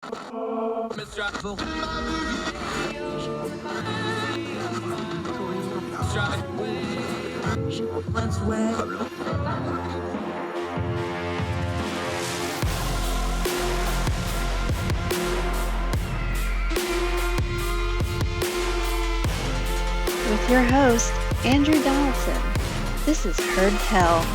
With your host, Andrew Donaldson. This is Heard Tell.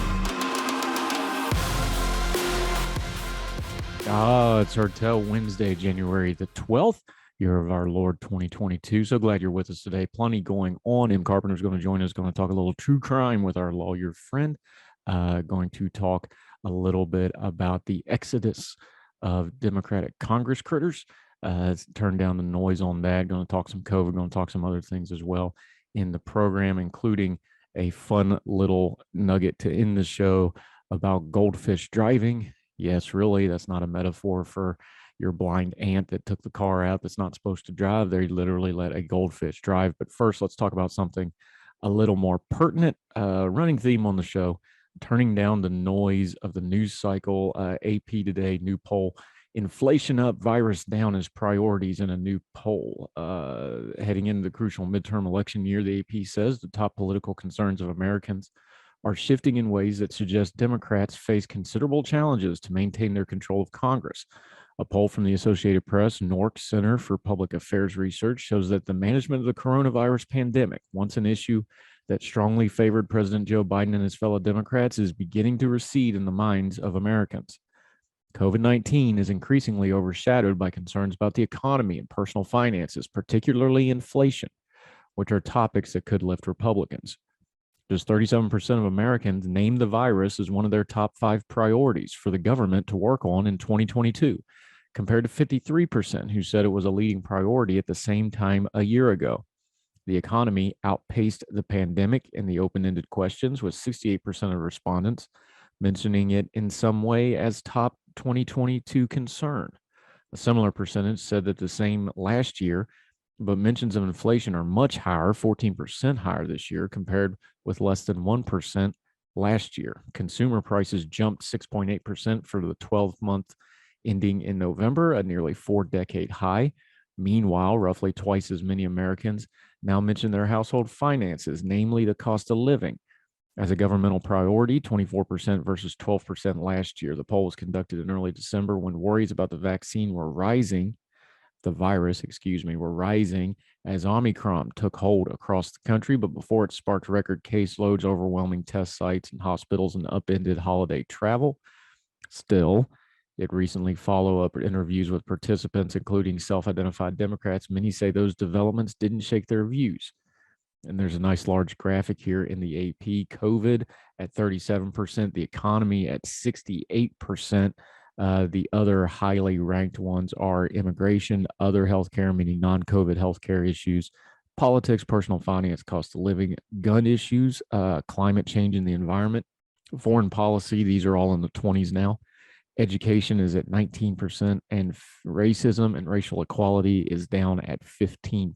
It's Heard Tell, Wednesday, January the 12th, year of our Lord 2022. So glad you're with us today. Plenty going on. M. Carpenter's going to join us, going to talk a little true crime with our lawyer friend, going to talk a little bit about the exodus of Democratic Congress critters. Turn down the noise on that. Going to talk some COVID, going to talk some other things as well in the program, including a fun little nugget to end the show about goldfish driving. Yes, really, that's not a metaphor for your blind aunt that took the car out that's not supposed to drive. They literally let a goldfish drive. But first, let's talk about something a little more pertinent. Running theme on the show, turning down the noise of the news cycle. AP Today, new poll. Inflation up, virus down as priorities in a new poll. Heading into the crucial midterm election year, the AP says the top political concerns of Americans are shifting in ways that suggest Democrats face considerable challenges to maintain their control of Congress. A poll from the Associated Press, Nork Center for Public Affairs Research, shows that the management of the coronavirus pandemic, once an issue that strongly favored President Joe Biden and his fellow Democrats, is beginning to recede in the minds of Americans. COVID-19 is increasingly overshadowed by concerns about the economy and personal finances, particularly inflation, which are topics that could lift Republicans. Just 37% of Americans named the virus as one of their top 5 priorities for the government to work on in 2022, compared to 53% who said it was a leading priority at the same time a year ago. The economy outpaced the pandemic in the open-ended questions, with 68% of respondents mentioning it in some way as top 2022 concern. A similar percentage said that the same last year, but mentions of inflation are much higher, 14% higher this year, compared with less than 1% last year. Consumer prices jumped 6.8% for the 12-month ending in November, a nearly 4-decade high. Meanwhile, roughly twice as many Americans now mention their household finances, namely the cost of living, as a governmental priority, 24% versus 12% last year. The poll was conducted in early December when worries about the vaccine were rising. The virus, were rising as Omicron took hold across the country, but before it sparked record caseloads, overwhelming test sites and hospitals, and upended holiday travel. Still, it recently follow-up interviews with participants, including self-identified Democrats. Many say those developments didn't shake their views. And there's a nice large graphic here in the AP. COVID at 37%, the economy at 68%. The other highly ranked ones are immigration, other healthcare, meaning non-COVID healthcare issues, politics, personal finance, cost of living, gun issues, climate change in the environment, foreign policy. These are all in the 20s now. Education is at 19%, and racism and racial equality is down at 15%.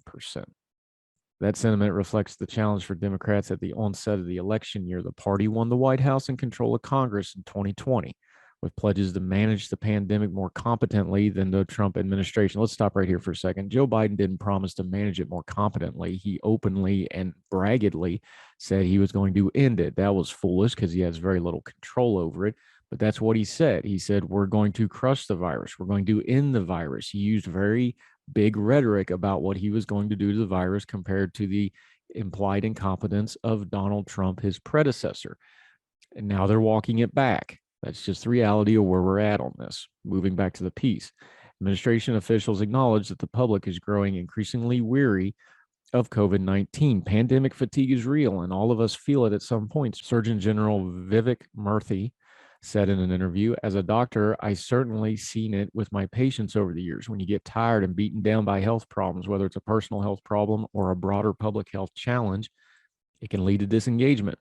That sentiment reflects the challenge for Democrats at the onset of the election year. The party won the White House and control of Congress in 2020, with pledges to manage the pandemic more competently than the Trump administration. Let's stop right here for a second. Joe Biden didn't promise to manage it more competently. He openly and braggedly said he was going to end it. That was foolish because he has very little control over it. But that's what he said. He said, we're going to crush the virus. We're going to end the virus. He used very big rhetoric about what he was going to do to the virus compared to the implied incompetence of Donald Trump, his predecessor. And now they're walking it back. That's just the reality of where we're at on this. Moving back to the piece, administration officials acknowledge that the public is growing increasingly weary of COVID-19. Pandemic fatigue is real, and all of us feel it at some point. Surgeon General Vivek Murthy said in an interview, as a doctor, I certainly seen it with my patients over the years. When you get tired and beaten down by health problems, whether it's a personal health problem or a broader public health challenge, it can lead to disengagement.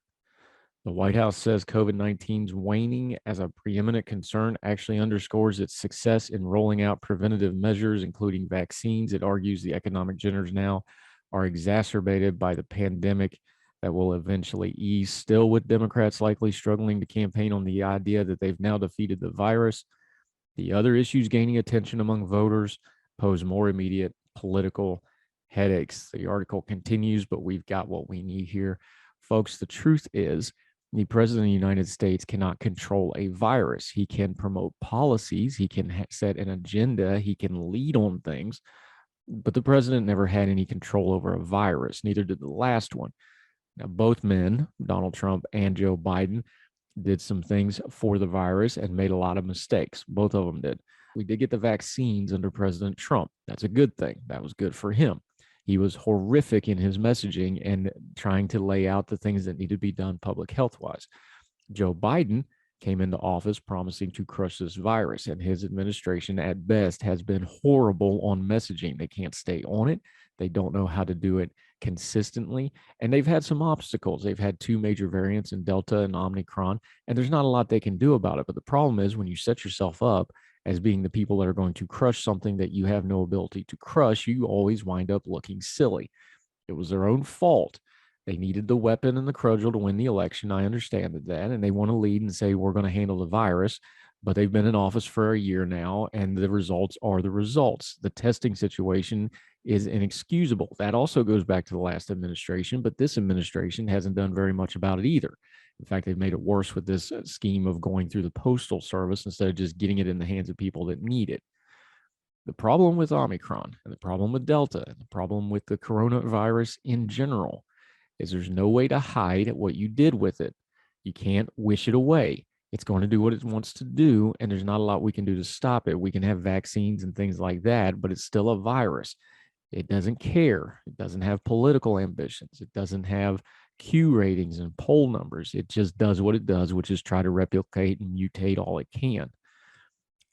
The White House says COVID-19's waning as a preeminent concern actually underscores its success in rolling out preventative measures, including vaccines. It argues the economic jitters now are exacerbated by the pandemic that will eventually ease. Still, with Democrats likely struggling to campaign on the idea that they've now defeated the virus, The other issues gaining attention among voters pose more immediate political headaches. The article continues, but we've got what we need here. Folks, the truth is the president of the United States cannot control a virus. He can promote policies, he can set an agenda, he can lead on things, but the president never had any control over a virus, neither did the last one. Now, both men, Donald Trump and Joe Biden, did some things for the virus and made a lot of mistakes. Both of them did. We did get the vaccines under President Trump. That's a good thing. That was good for him. He was horrific in his messaging and trying to lay out the things that need to be done public health wise. Joe Biden came into office promising to crush this virus, and his administration at best has been horrible on messaging. They can't stay on it. They don't know how to do it consistently, and they've had some obstacles. They've had two major variants in Delta and Omicron, and there's not a lot they can do about it. But the problem is when you set yourself up as being the people that are going to crush something that you have no ability to crush, you always wind up looking silly. It was their own fault. They needed the weapon and the cudgel to win the election. I understand that, and they want to lead and say, we're going to handle the virus, but they've been in office for a year now, and the results are the results. The testing situation is inexcusable. That also goes back to the last administration, but this administration hasn't done very much about it either. In fact, they've made it worse with this scheme of going through the postal service instead of just getting it in the hands of people that need it. The problem with Omicron and the problem with Delta and the problem with the coronavirus in general is there's no way to hide what you did with it. You can't wish it away. It's going to do what it wants to do, and there's not a lot we can do to stop it. We can have vaccines and things like that, but it's still a virus. It doesn't care. It doesn't have political ambitions. It doesn't have Q ratings and poll numbers. It just does what it does, which is try to replicate and mutate all it can.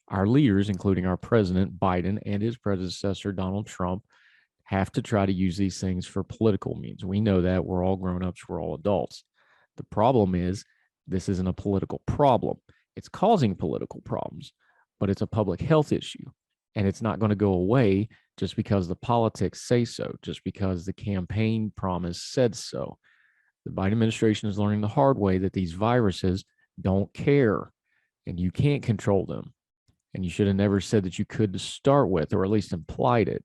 Our leaders, including our president, Biden, and his predecessor, Donald Trump, have to try to use these things for political means. We know that. We're all grown-ups. We're all adults. The problem is this isn't a political problem. It's causing political problems, but it's a public health issue. And it's not going to go away just because the politics say so, just because the campaign promise said so. The Biden administration is learning the hard way that these viruses don't care, and you can't control them. And you should have never said that you could to start with, or at least implied it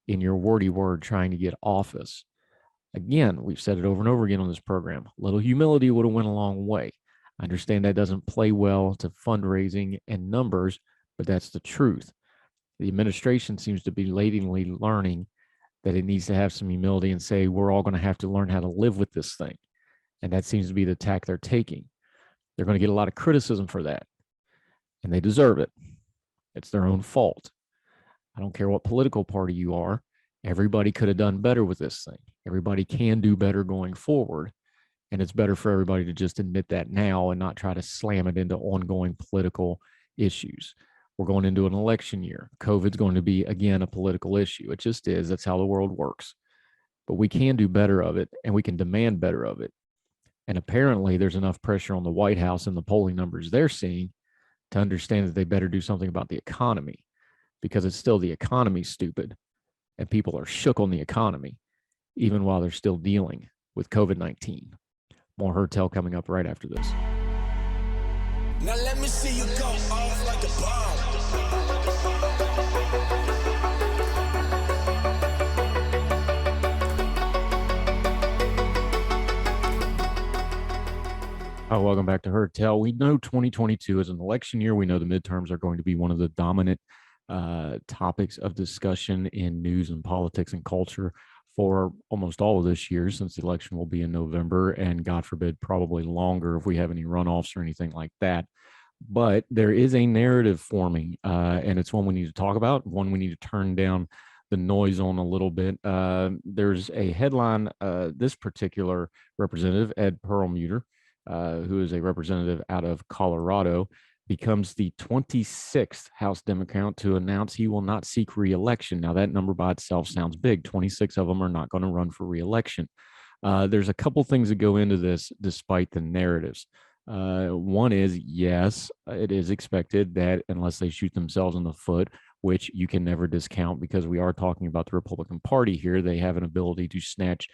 in your wordy word trying to get office. Again, we've said it over and over again on this program. A little humility would have went a long way. I understand that doesn't play well to fundraising and numbers, but that's the truth. The administration seems to be latently learning that it needs to have some humility and say, we're all going to have to learn how to live with this thing. And that seems to be the tack they're taking. They're going to get a lot of criticism for that, and they deserve it. It's their own fault. I don't care what political party you are. Everybody could have done better with this thing. Everybody can do better going forward. And it's better for everybody to just admit that now and not try to slam it into ongoing political issues. We're going into an election year. COVID's going to be, again, a political issue. It just is. That's how the world works. But we can do better of it, and we can demand better of it. And apparently there's enough pressure on the White House and the polling numbers they're seeing to understand that they better do something about the economy, because it's still the economy, stupid. And people are shook on the economy, even while they're still dealing with COVID-19. More Herd Tell coming up right after this. Now let me see you go off like a bomb. Oh, welcome back to Herd Tell. We know 2022 is an election year. We know the midterms are going to be one of the dominant topics of discussion in news and politics and culture for almost all of this year, since the election will be in November, and God forbid, probably longer if we have any runoffs or anything like that. But there is a narrative forming, and it's one we need to talk about, one we need to turn down the noise on a little bit. There's a headline, this particular representative, Ed Perlmutter, who is a representative out of Colorado, becomes the 26th House Democrat to announce he will not seek re-election. Now, that number by itself sounds big. 26 of them are not going to run for re-election. There's a couple things that go into this despite the narratives. One is, yes, it is expected that unless they shoot themselves in the foot, which you can never discount because we are talking about the Republican Party here. They have an ability to snatch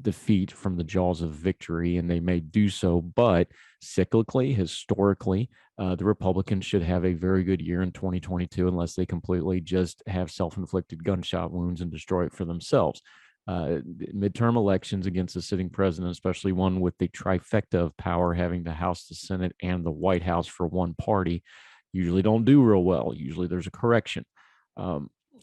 defeat from the jaws of victory, and they may do so, but cyclically, historically, the Republicans should have a very good year in 2022 unless they completely just have self-inflicted gunshot wounds and destroy it for themselves. Midterm elections against a sitting president, especially one with the trifecta of power, having the House, the Senate, and the White House for one party, usually don't do real well. Usually there's a correction.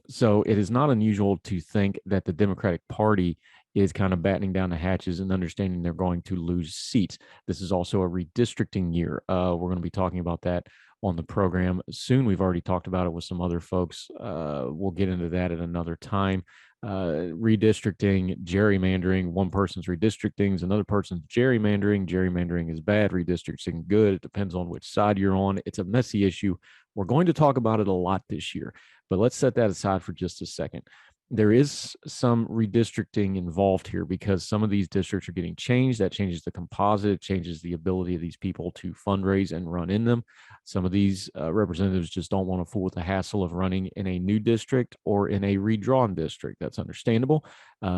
So it is not unusual to think that the Democratic Party is kind of battening down the hatches and understanding they're going to lose seats. This is also a redistricting year. We're going to be talking about that on the program soon. We've already talked about it with some other folks. We'll get into that at another time. Redistricting, gerrymandering. One person's redistricting is another person's gerrymandering. Gerrymandering is bad. Redistricting good. It depends on which side you're on. It's a messy issue. We're going to talk about it a lot this year, but let's set that aside for just a second. There is some redistricting involved here because some of these districts are getting changed. That changes the composite, changes the ability of these people to fundraise and run in them. Some of these representatives just don't want to fool with the hassle of running in a new district or in a redrawn district. That's understandable.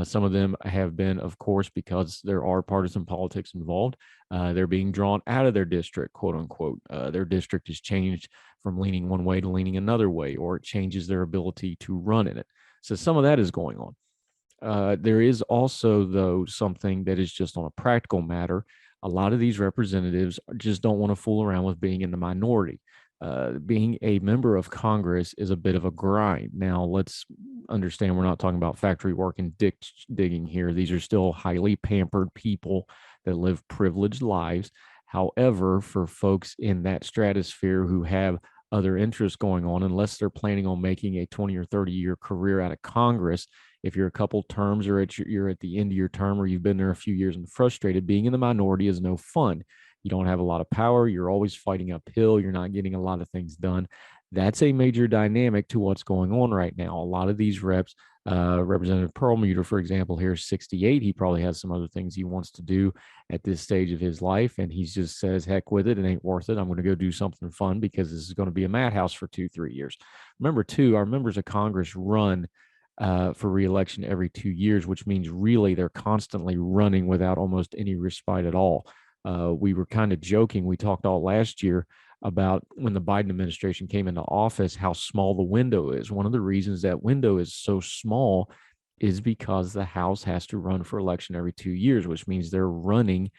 Some of them have been, of course, because there are partisan politics involved, they're being drawn out of their district, quote unquote. Their district is changed from leaning one way to leaning another way, or it changes their ability to run in it. So some of that is going on. There is also, though, something that is just on a practical matter. A lot of these representatives just don't want to fool around with being in the minority. Being a member of Congress is a bit of a grind. Now, let's understand we're not talking about factory work and digging here. These are still highly pampered people that live privileged lives. However, for folks in that stratosphere who have other interests going on, unless they're planning on making a 20 or 30-year career out of Congress, if you're a couple terms or you're at the end of your term or you've been there a few years and frustrated, being in the minority is no fun. You don't have a lot of power. You're always fighting uphill. You're not getting a lot of things done. That's a major dynamic to what's going on right now. A lot of these reps, Representative Perlmutter, for example, here is 68. He probably has some other things he wants to do at this stage of his life, and he just says, heck with it. It ain't worth it. I'm going to go do something fun because this is going to be a madhouse for 2-3 years. Remember, too, our members of Congress run for reelection every 2 years, which means really they're constantly running without almost any respite at all. We were kind of joking. We talked all last year about when the Biden administration came into office, how small the window is. One of the reasons that window is so small is because the House has to run for election every 2 years, which means they're running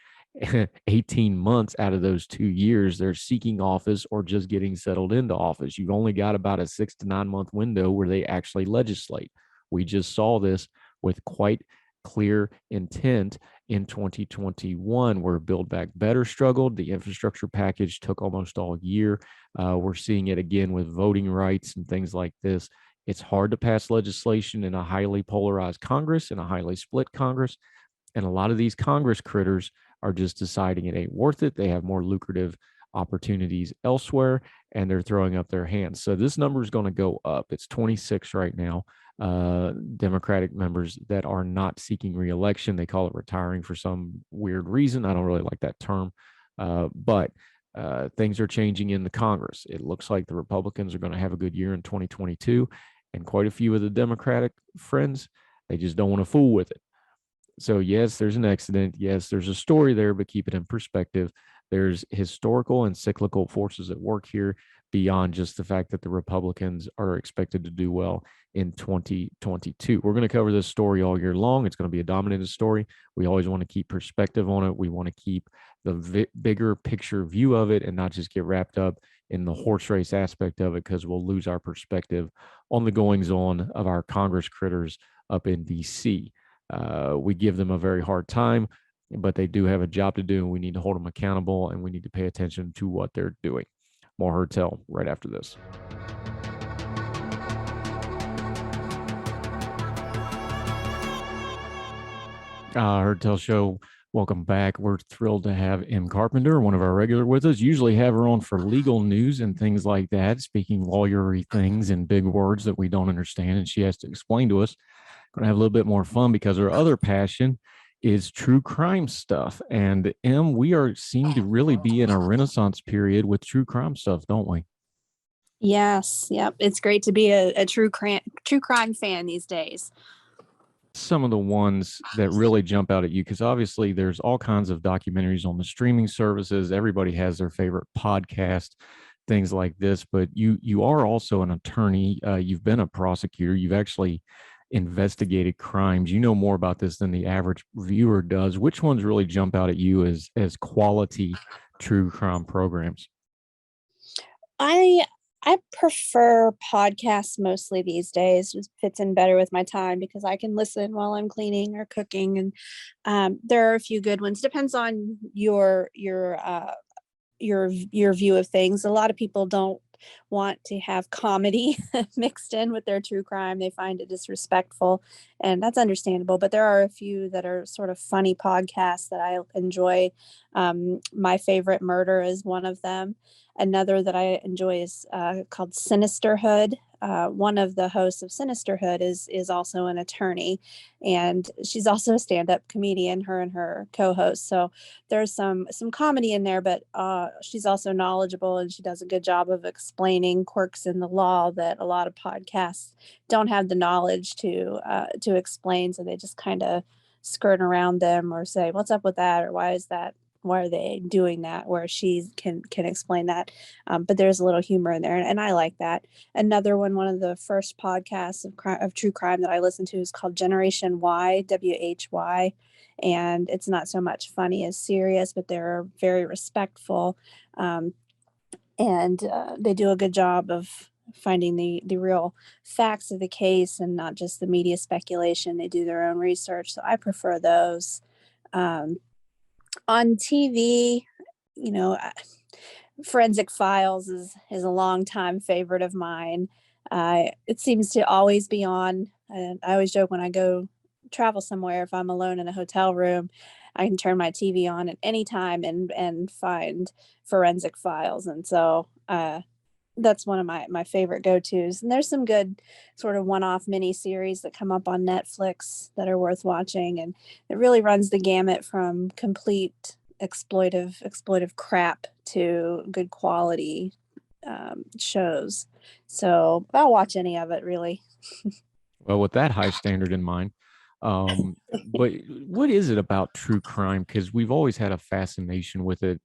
18 months out of those 2 years. They're seeking office or just getting settled into office. You've only got about a 6 to 9 month window where they actually legislate. We just saw this with quite clear intent in 2021, where Build Back Better struggled. The infrastructure package took almost all year. We're seeing it again with voting rights and things like this. It's hard to pass legislation in a highly polarized Congress, in a highly split Congress. And a lot of these Congress critters are just deciding it ain't worth it. They have more lucrative opportunities elsewhere, and they're throwing up their hands. So this number is going to go up. It's 26 right now. Democratic members that are not seeking reelection. They call it retiring for some weird reason. I don't really like that term, but things are changing in the Congress. It looks like the Republicans are going to have a good year in 2022, and quite a few of the Democratic friends, they just don't want to fool with it. So yes, there's an accident. Yes, there's a story there, but keep it in perspective. There's historical and cyclical forces at work here beyond just the fact that the Republicans are expected to do well in 2022. We're going to cover this story all year long. It's going to be a dominated story. We always want to keep perspective on it. We want to keep the bigger picture view of it and not just get wrapped up in the horse race aspect of it, because we'll lose our perspective on the goings on of our Congress critters up in DC. We give them a very hard time, but they do have a job to do, and we need to hold them accountable, and we need to pay attention to what they're doing. More Heard Tell right after this. Heard Tell Show, welcome back. We're thrilled to have M. Carpenter, one of our regular, with us. Usually have her on for legal news and things like that, speaking lawyery things and big words that we don't understand, and she has to explain to us. Going to have a little bit more fun because her other passion is true crime stuff. And we seem to really be in a renaissance period with true crime stuff, don't we? Yes. Yep. It's great to be a true crime fan these days. Some of the ones that really jump out at you, because obviously there's all kinds of documentaries on the streaming services. Everybody has their favorite podcast, things like this, but you are also an attorney. You've been a prosecutor. You've actually investigated crimes. You know more about this than the average viewer does. Which ones really jump out at you as quality true crime programs? I I prefer podcasts mostly these days. Just fits in better with my time because I can listen while I'm cleaning or cooking, and there are a few good ones. Depends on your view of things. A lot of people don't want to have comedy mixed in with their true crime. They find it disrespectful, and that's understandable. But there are a few that are sort of funny podcasts that I enjoy. My favorite murder is one of them. Another that I enjoy is called Sinisterhood. One of the hosts of Sinisterhood is also an attorney, and she's also a stand-up comedian. Her and her co-host. So there's some comedy in there, but she's also knowledgeable, and she does a good job of explaining quirks in the law that a lot of podcasts don't have the knowledge to explain. So they just kind of skirt around them or say, "What's up with that?" or "Why is that? Why are they doing that?" Where she can explain that, but there's a little humor in there, and I like that. Another one of the first podcasts of true crime that I listened to is called Generation Y, WHY, and it's not so much funny as serious, but they're very respectful, and they do a good job of finding the real facts of the case and not just the media speculation. They do their own research, so I prefer those. Um, on TV, you know, Forensic Files is a longtime favorite of mine. It seems to always be on, and I always joke when I go travel somewhere, if I'm alone in a hotel room, I can turn my TV on at any time and find Forensic Files, and so that's one of my favorite go-tos. And there's some good sort of one-off mini series that come up on Netflix that are worth watching, and it really runs the gamut from complete exploitive crap to good quality shows. So I'll watch any of it, really. Well, with that high standard in mind, but what is it about true crime? Because we've always had a fascination with it,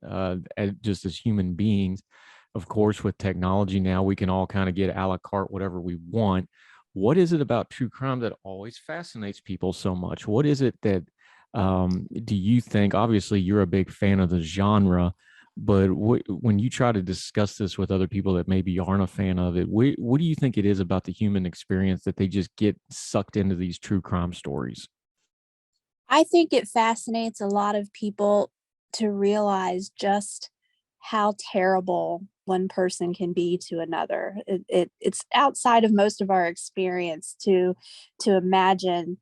just as human beings. Of course, with technology now, we can all kind of get a la carte whatever we want. What is it about true crime that always fascinates people so much? What is it that do you think? Obviously, you're a big fan of the genre, but when you try to discuss this with other people that maybe aren't a fan of it, what do you think it is about the human experience that they just get sucked into these true crime stories? I think it fascinates a lot of people to realize just how terrible one person can be to another. It's outside of most of our experience to imagine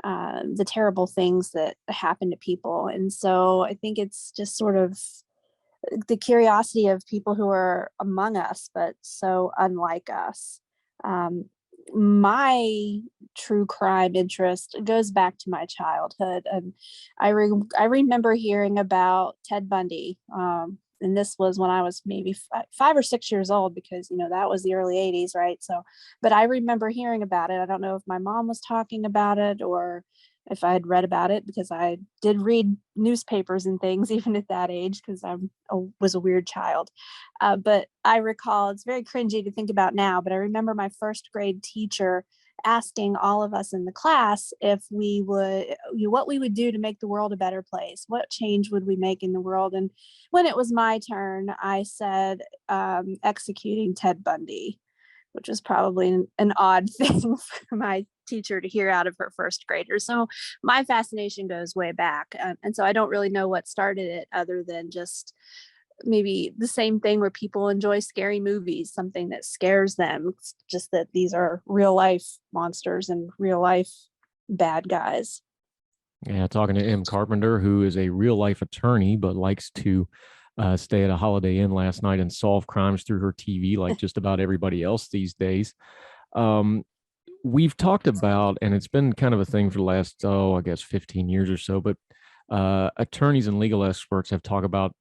the terrible things that happen to people. And so I think it's just sort of the curiosity of people who are among us, but so unlike us. Um, my true crime interest goes back to my childhood, and I remember hearing about Ted Bundy. And this was when I was maybe 5 or 6 years old, because that was the early '80s, right? So, but I remember hearing about it. I don't know if my mom was talking about it or if I had read about it, because I did read newspapers and things even at that age, because was a weird child. But I recall, it's very cringy to think about now, but I remember my first grade teacher asking all of us in the class if we would, what we would do to make the world a better place. What change would we make in the world? And when it was my turn, I said, executing Ted Bundy, which was probably an odd thing for my teacher to hear out of her first grader. So my fascination goes way back. And so I don't really know what started it, other than just maybe the same thing where people enjoy scary movies, something that scares them. It's just that these are real life monsters and real life bad guys. Yeah, talking to M. Carpenter, who is a real life attorney, but likes to stay at a Holiday Inn last night and solve crimes through her TV, like just about everybody else these days. Um, we've talked about, and it's been kind of a thing for the last, I guess 15 years or so, but attorneys and legal experts have talked about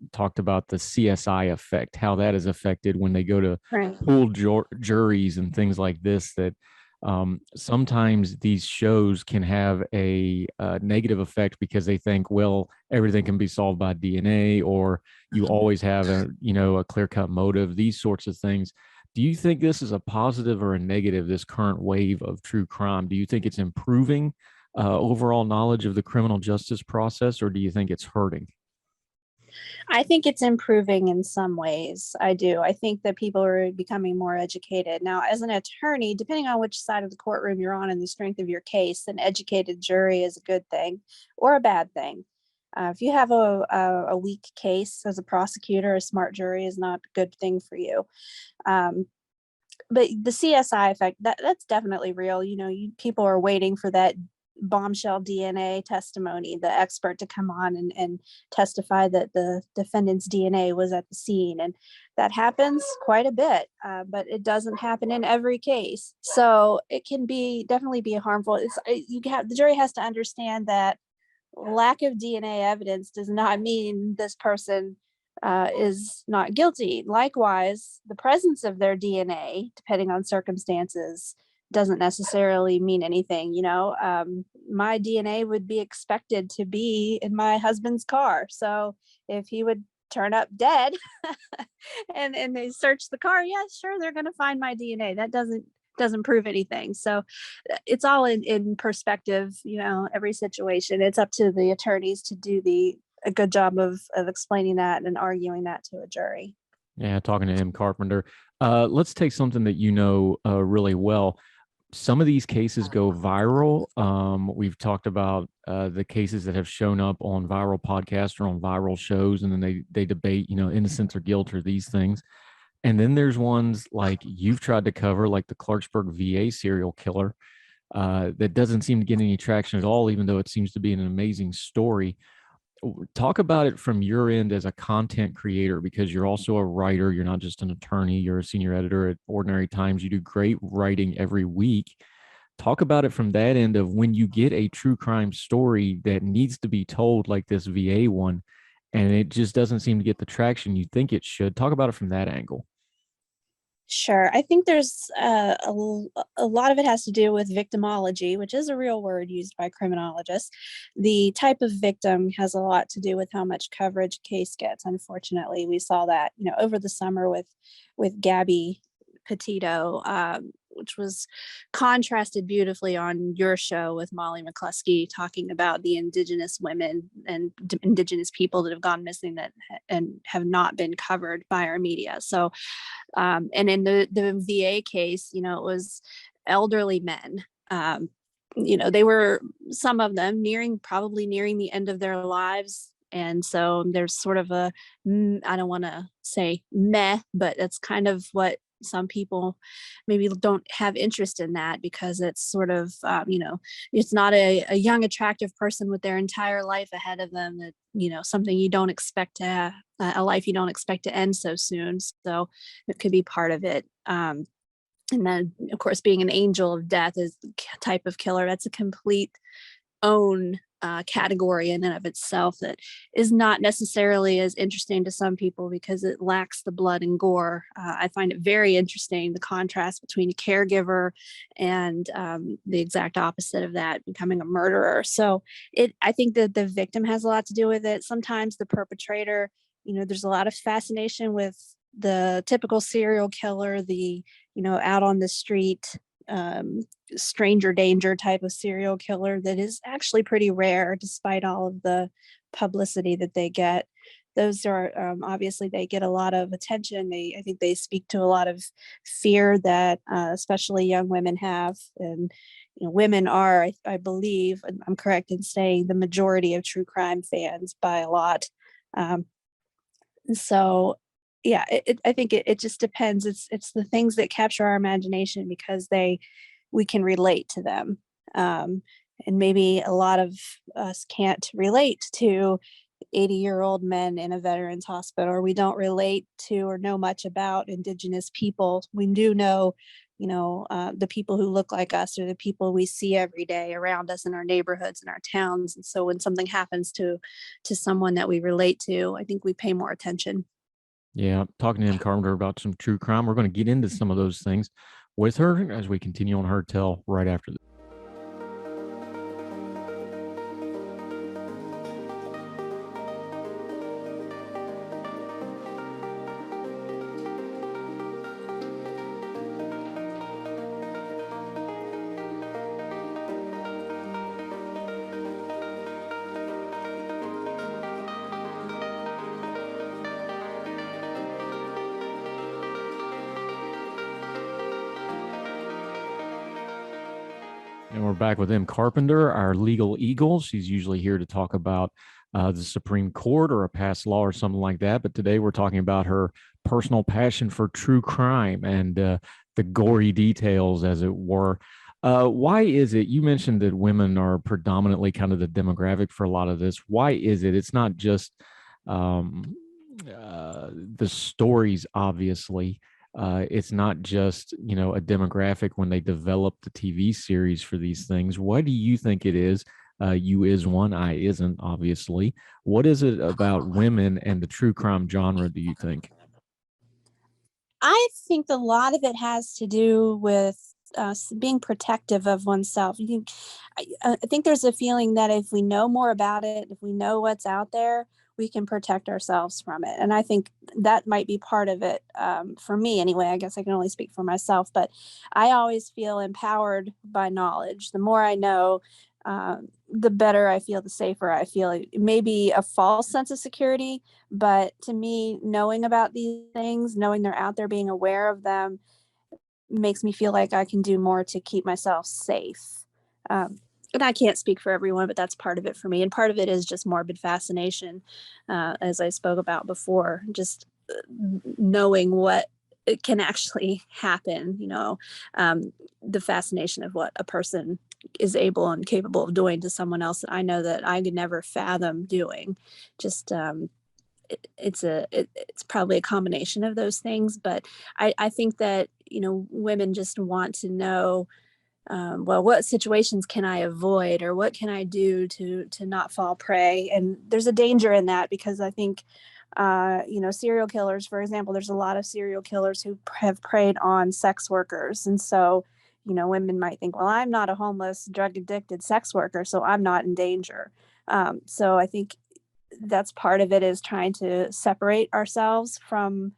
the CSI effect, how that is affected when they go to Right. pool juries and things like this. That sometimes these shows can have a negative effect because they think, well, everything can be solved by DNA, or you always have a clear-cut motive. These sorts of things. Do you think this is a positive or a negative? This current wave of true crime. Do you think it's improving overall knowledge of the criminal justice process, or do you think it's hurting? I think it's improving in some ways. I do. I think that people are becoming more educated. Now, as an attorney, depending on which side of the courtroom you're on and the strength of your case, an educated jury is a good thing or a bad thing. If you have a weak case as a prosecutor, a smart jury is not a good thing for you. But the CSI effect, that's definitely real. People are waiting for that bombshell DNA testimony, the expert to come on and testify that the defendant's DNA was at the scene. And that happens quite a bit, but it doesn't happen in every case. So it can definitely be harmful. The jury has to understand that lack of DNA evidence does not mean this person is not guilty. Likewise, the presence of their DNA, depending on circumstances, doesn't necessarily mean anything. My DNA would be expected to be in my husband's car. So if he would turn up dead and they search the car, yeah, sure, they're going to find my DNA. That doesn't prove anything. So it's all in perspective. Every situation, it's up to the attorneys to do a good job of explaining that and arguing that to a jury. Yeah, talking to M. Carpenter. Let's take something that really well. Some of these cases go viral. We've talked about the cases that have shown up on viral podcasts or on viral shows, and then they debate, innocence or guilt or these things. And then there's ones like you've tried to cover, like the Clarksburg VA serial killer, that doesn't seem to get any traction at all, even though it seems to be an amazing story. Talk about it from your end as a content creator, because you're also a writer. You're not just an attorney. You're a senior editor at Ordinary Times. You do great writing every week. Talk about it from that end of when you get a true crime story that needs to be told, like this VA one, and it just doesn't seem to get the traction you think it should. Talk about it from that angle. Sure. I think there's a lot of it has to do with victimology, which is a real word used by criminologists. The type of victim has a lot to do with how much coverage a case gets. Unfortunately, we saw that, over the summer with Gabby Petito, which was contrasted beautifully on your show with Molly McCluskey, talking about the indigenous women and indigenous people that have gone missing and have not been covered by our media. So, and in the VA case, it was elderly men. They were, some of them probably nearing the end of their lives. And so there's sort of I don't want to say meh, but that's kind of what some people maybe don't have interest in, that because it's sort of, it's not a young, attractive person with their entire life ahead of them, that, something you don't expect to a life you don't expect to end so soon. So it could be part of it. And then, of course, being an angel of death is a type of killer. That's a complete own category in and of itself that is not necessarily as interesting to some people because it lacks the blood and gore. I find it very interesting, the contrast between a caregiver and the exact opposite of that, becoming a murderer. So I think that the victim has a lot to do with it. Sometimes the perpetrator, there's a lot of fascination with the typical serial killer, the, out on the street, stranger danger type of serial killer that is actually pretty rare despite all of the publicity that they get. Those are obviously they get a lot of attention. I think they speak to a lot of fear that especially young women have. And women are, I believe, and I'm correct in saying, the majority of true crime fans by a lot. So yeah, I think it just depends. It's the things that capture our imagination because we can relate to them. And maybe a lot of us can't relate to 80-year-old men in a veterans hospital, or we don't relate to or know much about indigenous people. We do know the people who look like us or the people we see every day around us in our neighborhoods and our towns. And so when something happens to someone that we relate to, I think we pay more attention. Yeah, talking to him, Carpenter, about some true crime. We're going to get into some of those things with her as we continue on Her Tell right after this. And we're back with M. Carpenter, our legal eagle. She's usually here to talk about the Supreme Court or a past law or something like that. But today we're talking about her personal passion for true crime and the gory details, as it were. Why is it, you mentioned that women are predominantly kind of the demographic for a lot of this. Why is it? It's not just the stories, obviously. It's not just, a demographic when they develop the TV series for these things. Why do you think it is? You is one, I isn't, obviously. What is it about women and the true crime genre, do you think? I think a lot of it has to do with being protective of oneself. I think there's a feeling that if we know more about it, if we know what's out there, we can protect ourselves from it. And I think that might be part of it for me anyway. I guess I can only speak for myself, but I always feel empowered by knowledge. The more I know, the better I feel, the safer I feel. It may be a false sense of security, but to me, knowing about these things, knowing they're out there, being aware of them, makes me feel like I can do more to keep myself safe. And I can't speak for everyone, but that's part of it for me. And part of it is just morbid fascination, as I spoke about before, just knowing what it can actually happen, the fascination of what a person is able and capable of doing to someone else that I know that I could never fathom doing. Just it's probably a combination of those things, but I think that women just want to know, well, what situations can I avoid, or what can I do to not fall prey? And there's a danger in that, because I think serial killers, for example, there's a lot of serial killers who have preyed on sex workers, and so women might think, well, I'm not a homeless, drug addicted sex worker, so I'm not in danger. So I think that's part of it, is trying to separate ourselves from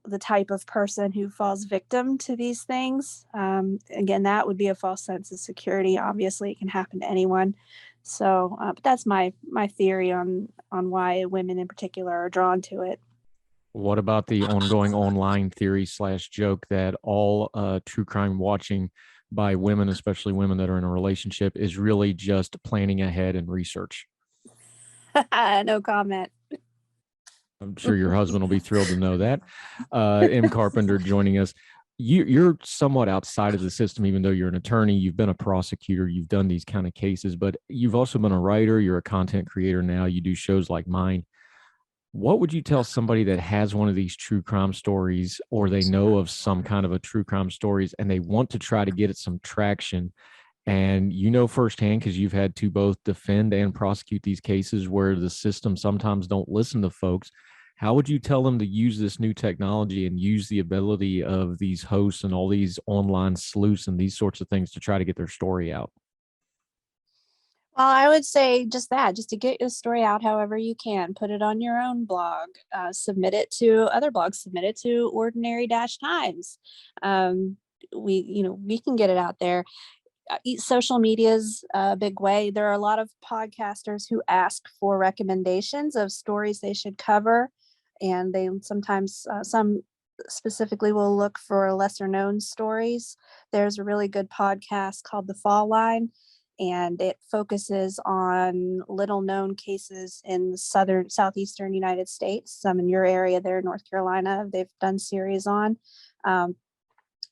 the type of person who falls victim to these things. Again, that would be a false sense of security. Obviously, it can happen to anyone. So, but that's my theory on why women in particular are drawn to it. What about the ongoing online theory / joke that all true crime watching by women, especially women that are in a relationship, is really just planning ahead and research? No comment. I'm sure your husband will be thrilled to know that. M. Carpenter joining us. You're somewhat outside of the system, even though you're an attorney. You've been a prosecutor. You've done these kind of cases, but you've also been a writer. You're a content creator now. You do shows like mine. What would you tell somebody that has one of these true crime stories, or they know of some kind of a true crime stories, and they want to try to get it some traction? And firsthand, because you've had to both defend and prosecute these cases where the system sometimes don't listen to folks. How would you tell them to use this new technology and use the ability of these hosts and all these online sleuths and these sorts of things to try to get their story out? Well, I would say just to get your story out however you can. Put it on your own blog, submit it to other blogs, submit it to Ordinary-Times. We can get it out there. Social media is a big way. There are a lot of podcasters who ask for recommendations of stories they should cover, and they sometimes, some specifically, will look for lesser known stories. There's a really good podcast called The Fall Line, and it focuses on little known cases in the southeastern United States. Some in your area there, North Carolina, they've done series on.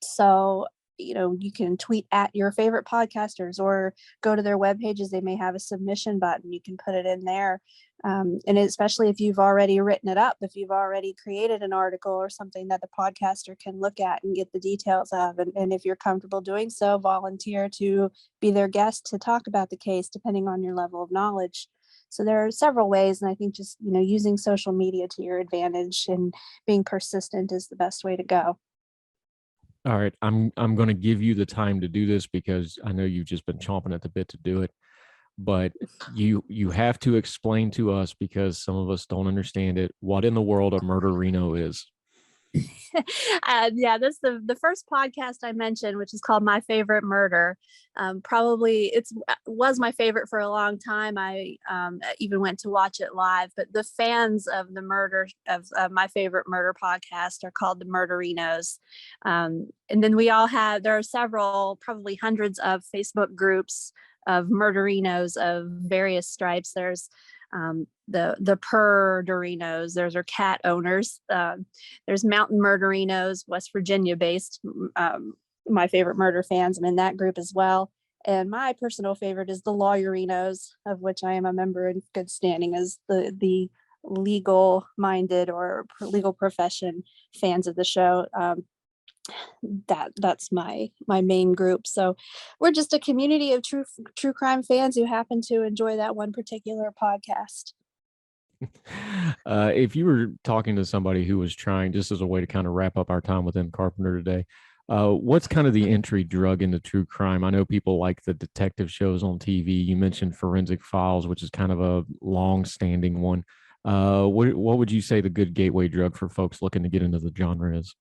So you can tweet at your favorite podcasters or go to their web pages. They may have a submission button. You can put it in there. And especially if you've already written it up, if you've already created an article or something that the podcaster can look at and get the details of, and if you're comfortable doing so, volunteer to be their guest to talk about the case, depending on your level of knowledge. So there are several ways, and I think just using social media to your advantage and being persistent is the best way to go. All right, I'm going to give you the time to do this because I know you've just been chomping at the bit to do it. But you have to explain to us, because some of us don't understand it, what in the world a murderino is. Yeah, that's the first podcast I mentioned, which is called My Favorite Murder. Probably was my favorite for a long time. I even went to watch it live, but the fans of the murder of My Favorite Murder podcast are called the Murderinos. And then there are several, probably hundreds of Facebook groups of murderinos of various stripes. There's the purderinos, there's our cat owners. There's mountain murderinos, West Virginia based. My Favorite Murder fans, I'm in that group as well. And my personal favorite is the lawyerinos, of which I am a member in good standing as the legal minded or legal profession fans of the show. That's my main group. So we're just a community of true crime fans who happen to enjoy that one particular podcast. If you were talking to somebody who was trying, just as a way to kind of wrap up our time with M. Carpenter today, what's kind of the entry drug into true crime? I know people like the detective shows on TV. You mentioned Forensic Files, which is kind of a long-standing one. What would you say the good gateway drug for folks looking to get into the genre is?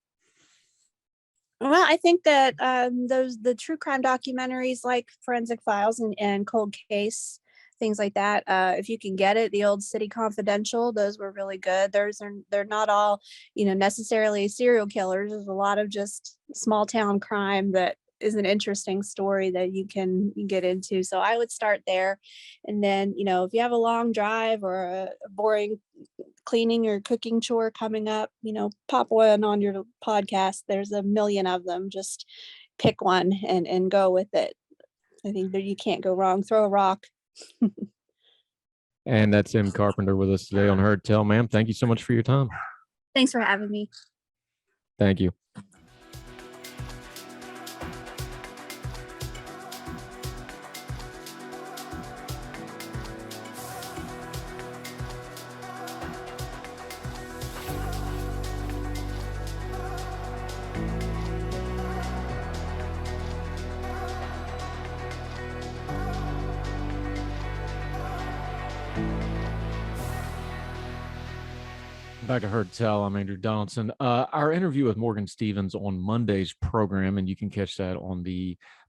Well, I think that the true crime documentaries like Forensic Files and Cold Case, things like that, if you can get it, the old City Confidential, those were really good. They're not all necessarily serial killers. There's a lot of just small town crime that is an interesting story that you can get into. So I would start there. And then, if you have a long drive or a boring cleaning or cooking chore coming up, pop one on your podcast. There's a million of them. Just pick one and go with it. I think that you can't go wrong. Throw a rock. And that's M. Carpenter with us today on Heard Tell. Ma'am, thank you so much for your time. Thanks for having me. Thank you. Back to Heard Tell. I'm Andrew Donaldson. Our interview with Morgan Stevens on Monday's program, and you can catch that on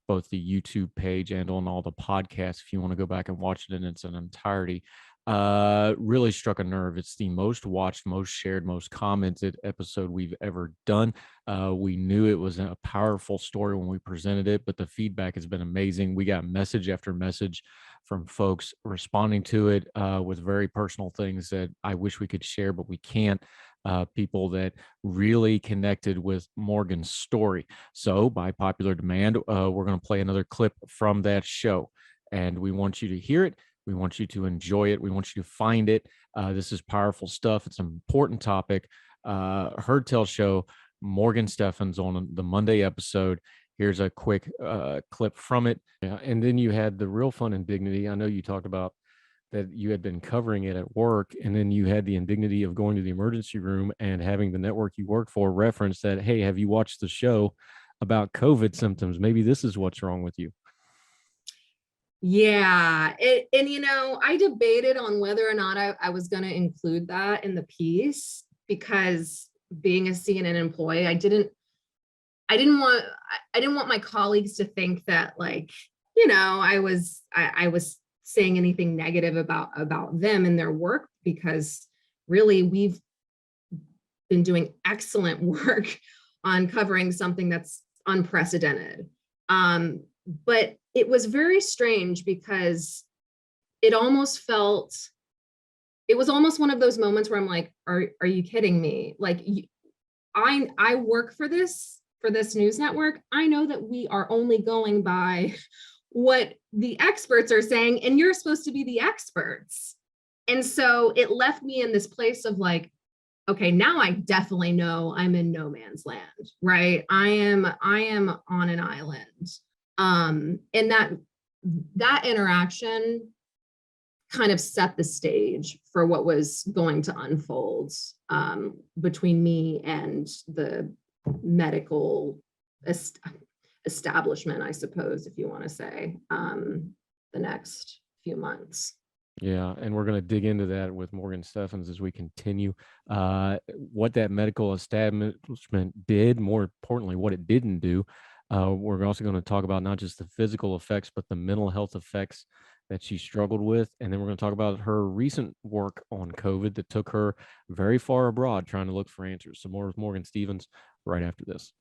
both the YouTube page and on all the podcasts if you want to go back and watch it in its entirety. Really struck a nerve. It's the most watched, most shared, most commented episode we've ever done. We knew it was a powerful story when we presented it, but the feedback has been amazing. We got message after message from folks responding to it with very personal things that I wish we could share, but we can't. People that really connected with Morgan's story. So by popular demand, we're going to play another clip from that show, and we want you to hear it. We want you to enjoy it. We want you to find it. This is powerful stuff. It's an important topic. Heard Tell show, Morgan Steffens on the Monday episode. Here's a quick clip from it. And then you had the real fun indignity. I know you talked about that you had been covering it at work, and then you had the indignity of going to the emergency room and having the network you work for reference that, hey, have you watched the show about COVID symptoms? Maybe this is what's wrong with you. Yeah. I debated on whether or not I was going to include that in the piece, because being a CNN employee, I didn't want my colleagues to think that I was saying anything negative about them and their work, because really we've been doing excellent work on covering something that's unprecedented. But it was very strange because it was almost one of those moments where I'm like, are you kidding me? Like, I work for this for this news network, I know that we are only going by what the experts are saying, and you're supposed to be the experts. And so it left me in this place of like, okay, now I definitely know I'm in no man's land, right? I am on an island. And that interaction kind of set the stage for what was going to unfold between me and the medical establishment, I suppose, if you want to say, the next few months. Yeah, and we're going to dig into that with Morgan Steffens as we continue. What that medical establishment did, more importantly, what it didn't do. We're also going to talk about not just the physical effects, but the mental health effects that she struggled with. And then we're going to talk about her recent work on COVID that took her very far abroad trying to look for answers. So more with Morgan Steffens right after this.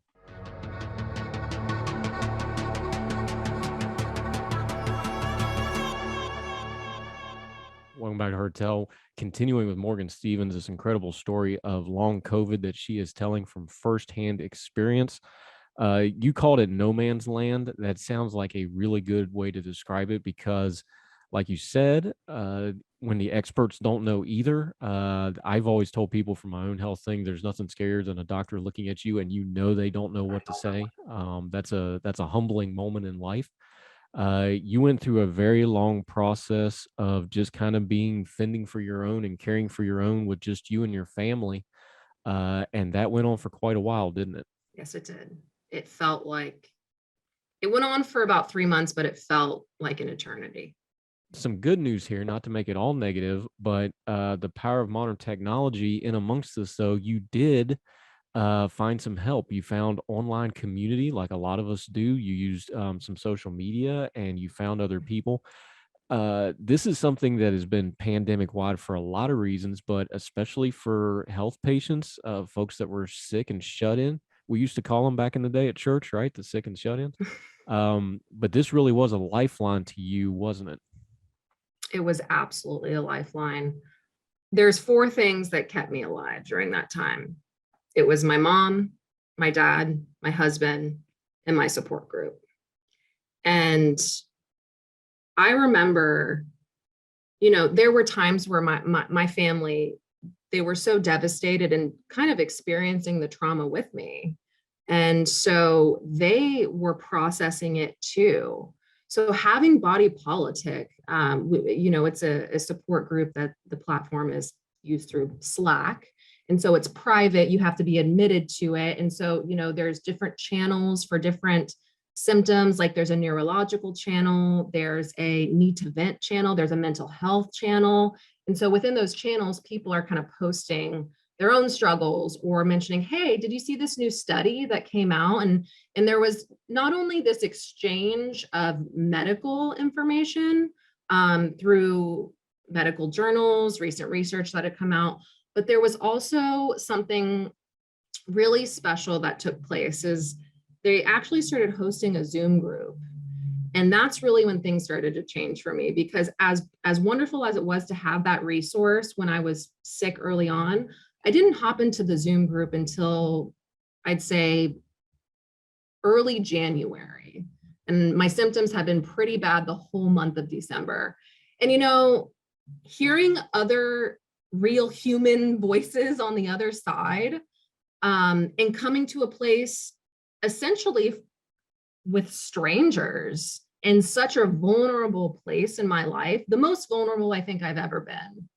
Welcome back to Heard Tell. Continuing with Morgan Steffens, this incredible story of long COVID that she is telling from firsthand experience. You called it no man's land. That sounds like a really good way to describe it because, like you said, when the experts don't know either, I've always told people from my own health thing, there's nothing scarier than a doctor looking at you and you know they don't know what to say. That's a humbling moment in life. You went through a very long process of just kind of fending for your own and caring for your own with just you and your family. And that went on for quite a while, didn't it? Yes, it did. It felt like it went on for about 3 months, but it felt like an eternity. Some good news here, not to make it all negative, but the power of modern technology in amongst this, though, you did find some help. You found online community like a lot of us do. You used some social media and you found other people. This is something that has been pandemic wide for a lot of reasons, but especially for health patients, folks that were sick and shut in. We used to call them back in the day at church, right? The sick and shut ins. But this really was a lifeline to you, wasn't it? It was absolutely a lifeline. There's 4 things that kept me alive during that time. It was my mom, my dad, my husband, and my support group. And I remember, there were times where my family, they were so devastated and kind of experiencing the trauma with me. And so they were processing it too. So having Body Politic, it's a support group that the platform is used through Slack. And so it's private, you have to be admitted to it. And so, there's different channels for different symptoms, like there's a neurological channel, there's a need to vent channel, there's a mental health channel. And so within those channels, people are kind of posting their own struggles or mentioning, hey, did you see this new study that came out? And there was not only this exchange of medical information through medical journals, recent research that had come out, but there was also something really special that took place is they actually started hosting a Zoom group. And that's really when things started to change for me, because as wonderful as it was to have that resource when I was sick early on, I didn't hop into the Zoom group until I'd say early January. And my symptoms had been pretty bad the whole month of December. And, hearing other real human voices on the other side and coming to a place essentially with strangers in such a vulnerable place in my life, the most vulnerable I think I've ever been.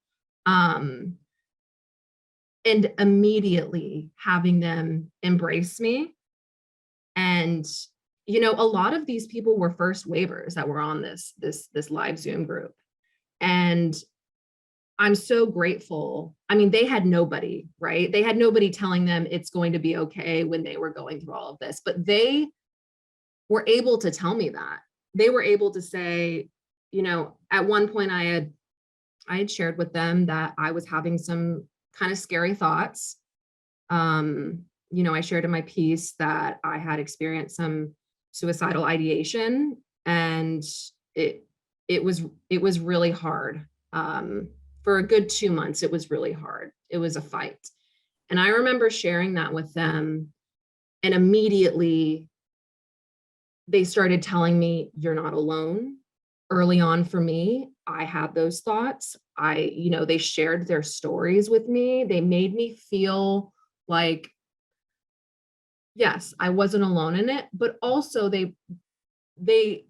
And immediately having them embrace me. And, a lot of these people were first waivers that were on this live Zoom group. And I'm so grateful. I mean, they had nobody, right? They had nobody telling them it's going to be okay when they were going through all of this, but they were able to tell me that. They were able to say, at one point I had shared with them that I was having some kind of scary thoughts. I shared in my piece that I had experienced some suicidal ideation, and it was really hard. For a good 2 months, it was really hard. It was a fight. And I remember sharing that with them And immediately they started telling me, you're not alone. Early on for me, I had those thoughts. They shared their stories with me. They made me feel like, yes, I wasn't alone in it, but also they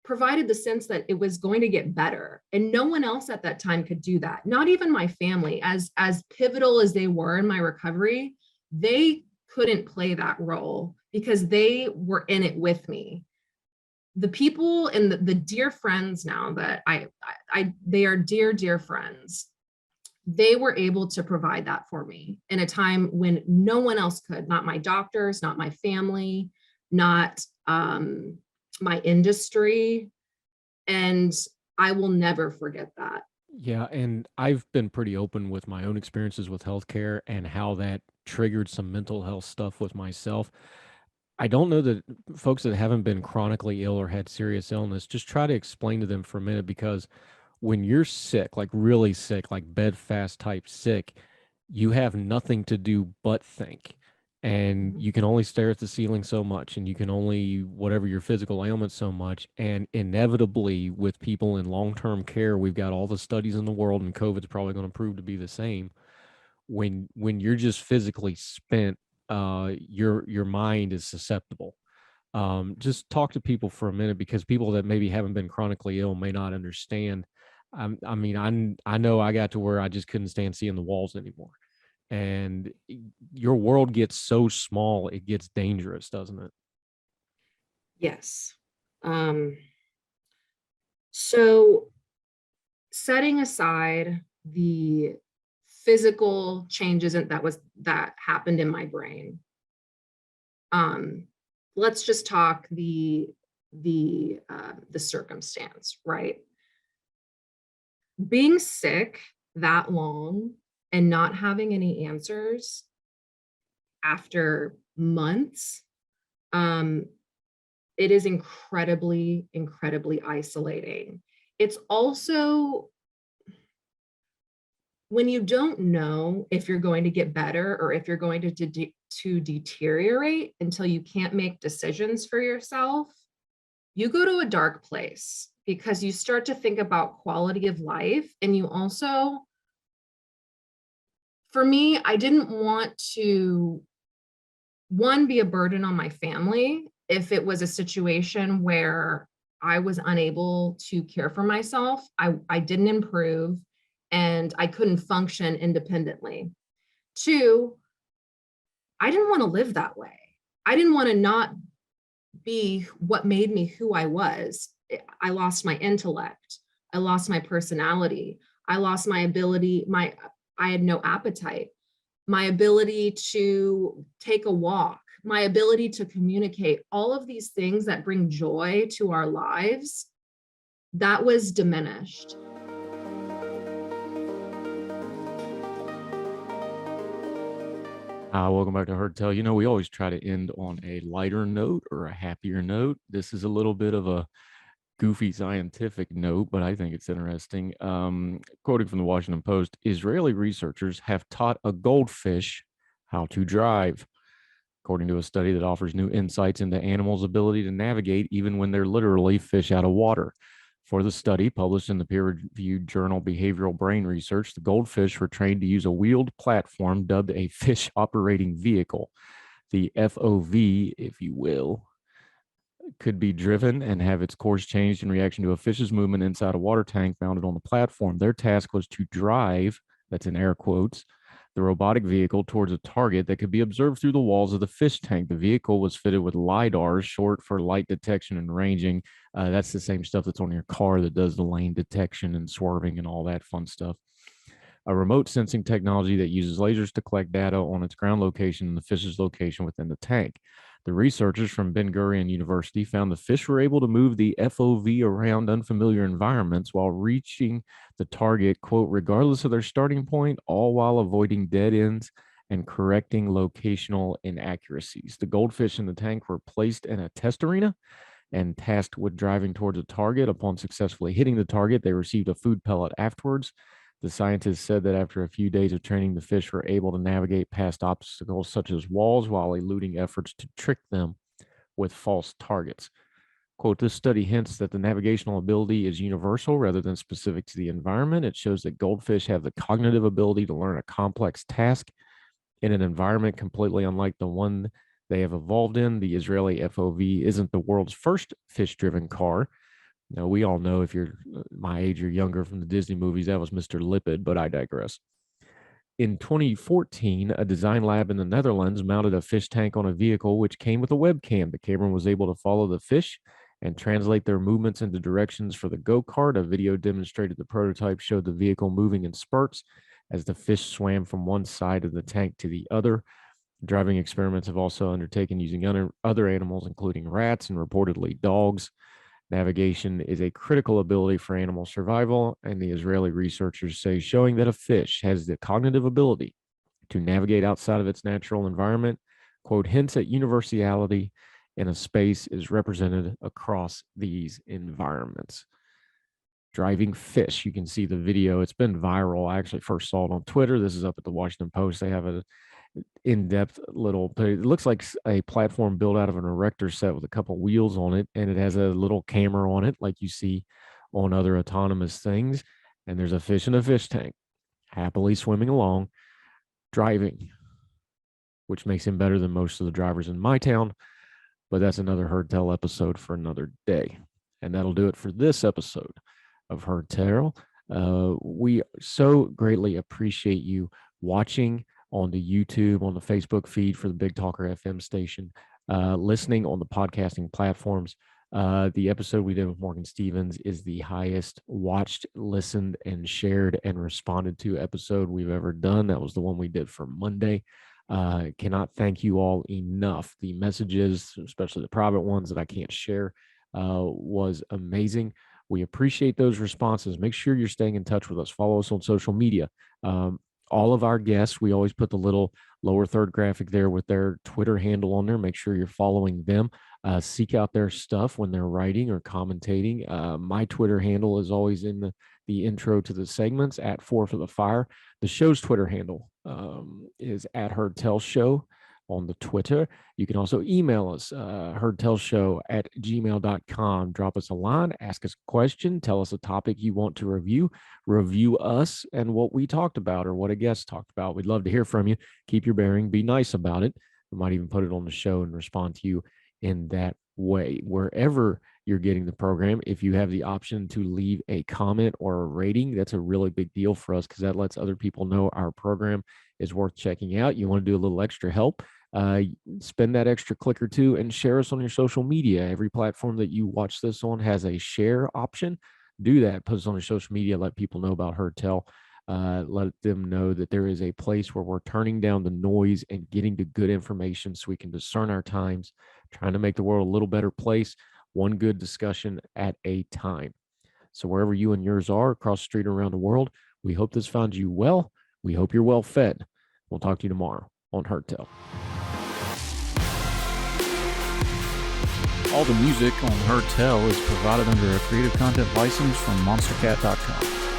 provided the sense that it was going to get better. And no one else at that time could do that. Not even my family, as pivotal as they were in my recovery, they couldn't play that role because they were in it with me. The people and the dear friends now that they are dear, dear friends, they were able to provide that for me in a time when no one else could, not my doctors, not my family, not my industry. And I will never forget that. Yeah, and I've been pretty open with my own experiences with healthcare and how that triggered some mental health stuff with myself. I don't know that folks that haven't been chronically ill or had serious illness, just try to explain to them for a minute, because when you're sick, like really sick, like bedfast type sick, you have nothing to do but think. And you can only stare at the ceiling so much, and you can only whatever your physical ailment so much. And inevitably, with people in long-term care, we've got all the studies in the world, and COVID's probably going to prove to be the same. When you're just physically spent, your mind is susceptible. Just talk to people for a minute, because people that maybe haven't been chronically ill may not understand. I know I got to where I just couldn't stand seeing the walls anymore. And your world gets so small, it gets dangerous, doesn't it? Yes. So setting aside the physical changes that happened in my brain, let's just talk the circumstance, right? Being sick that long and not having any answers after months, it is incredibly, incredibly isolating. It's also when you don't know if you're going to get better or if you're going to deteriorate until you can't make decisions for yourself, you go to a dark place because you start to think about quality of life. And you also, for me, I didn't want to, one, be a burden on my family if it was a situation where I was unable to care for myself, I didn't improve, and I couldn't function independently. Two, I didn't want to live that way. I didn't want to not be what made me who I was. I lost my intellect. I lost my personality. I lost my ability. I had no appetite. My ability to take a walk, my ability to communicate, all of these things that bring joy to our lives, that was diminished. Welcome back to Heard Tell. We always try to end on a lighter note or a happier note. This is a little bit of a goofy scientific note, but I think it's interesting. Quoting from the Washington Post, Israeli researchers have taught a goldfish how to drive, according to a study that offers new insights into animals' ability to navigate even when they're literally fish out of water. For the study, published in the peer-reviewed journal Behavioral Brain Research, the goldfish were trained to use a wheeled platform dubbed a fish operating vehicle. The FOV, if you will, could be driven and have its course changed in reaction to a fish's movement inside a water tank mounted on the platform. Their task was to drive, that's in air quotes, the robotic vehicle towards a target that could be observed through the walls of the fish tank. The vehicle was fitted with LiDAR, short for light detection and ranging. That's the same stuff that's on your car that does the lane detection and swerving and all that fun stuff. A remote sensing technology that uses lasers to collect data on its ground location and the fish's location within the tank. The researchers from Ben Gurion University found the fish were able to move the FOV around unfamiliar environments while reaching the target, quote, regardless of their starting point, all while avoiding dead ends and correcting locational inaccuracies. The goldfish in the tank were placed in a test arena and tasked with driving towards a target. Upon successfully hitting the target, they received a food pellet afterwards. The scientists said that after a few days of training, the fish were able to navigate past obstacles such as walls while eluding efforts to trick them with false targets. Quote, this study hints that the navigational ability is universal rather than specific to the environment. It shows that goldfish have the cognitive ability to learn a complex task in an environment completely unlike the one they have evolved in. The Israeli FOV isn't the world's first fish-driven car. Now, we all know, if you're my age or younger, from the Disney movies, that was Mr. Lipid, but I digress. In 2014, a design lab in the Netherlands mounted a fish tank on a vehicle which came with a webcam. The camera was able to follow the fish and translate their movements into directions for the go-kart. A video demonstrated the prototype showed the vehicle moving in spurts as the fish swam from one side of the tank to the other. Driving experiments have also undertaken using other animals, including rats and reportedly dogs. Navigation is a critical ability for animal survival, and the Israeli researchers say showing that a fish has the cognitive ability to navigate outside of its natural environment, quote, hints at universality in a space is represented across these environments. Driving fish, you can see the video. It's been viral. I actually first saw it on Twitter. This is up at the Washington Post. They have a in-depth little, it looks like a platform built out of an erector set with a couple wheels on it, and it has a little camera on it like you see on other autonomous things, and there's a fish in a fish tank happily swimming along, driving, which makes him better than most of the drivers in my town, but that's another Herd Tell episode for another day. And that'll do it for this episode of Herd Tell. We so greatly appreciate you watching on the YouTube, on the Facebook feed for the Big Talker FM station, listening on the podcasting platforms. The episode we did with Morgan Stevens is the highest watched, listened, and shared and responded to episode we've ever done. That was the one we did for Monday. Cannot thank you all enough. The messages, especially the private ones that I can't share, was amazing. We appreciate those responses. Make sure you're staying in touch with us. Follow us on social media. All of our guests, we always put the little lower third graphic there with their Twitter handle on there. Make sure you're following them. Seek out their stuff when they're writing or commentating. My Twitter handle is always in the intro to the segments at 4 for the Fire. The show's Twitter handle is at Herd Tell Show on the Twitter. You can also email us, herdtellshow@gmail.com. Drop us a line, ask us a question, tell us a topic you want to review us and what we talked about or what a guest talked about. We'd love to hear from you. Keep your bearing, be nice about it. We might even put it on the show and respond to you in that way. Wherever you're getting the program, if you have the option to leave a comment or a rating, that's a really big deal for us because that lets other people know our program is worth checking out. You want to do a little extra help, spend that extra click or two and share us on your social media. Every platform that you watch this on has a share option. Do that, put us on your social media, let people know about Herd Tell. Let them know that there is a place where we're turning down the noise and getting to good information so we can discern our times, trying to make the world a little better place, one good discussion at a time. So wherever you and yours are across the street or around the world, we hope this finds you well. We hope you're well fed. We'll talk to you tomorrow on Herd Tell. All the music on Herd Tell is provided under a Creative Content license from monstercat.com.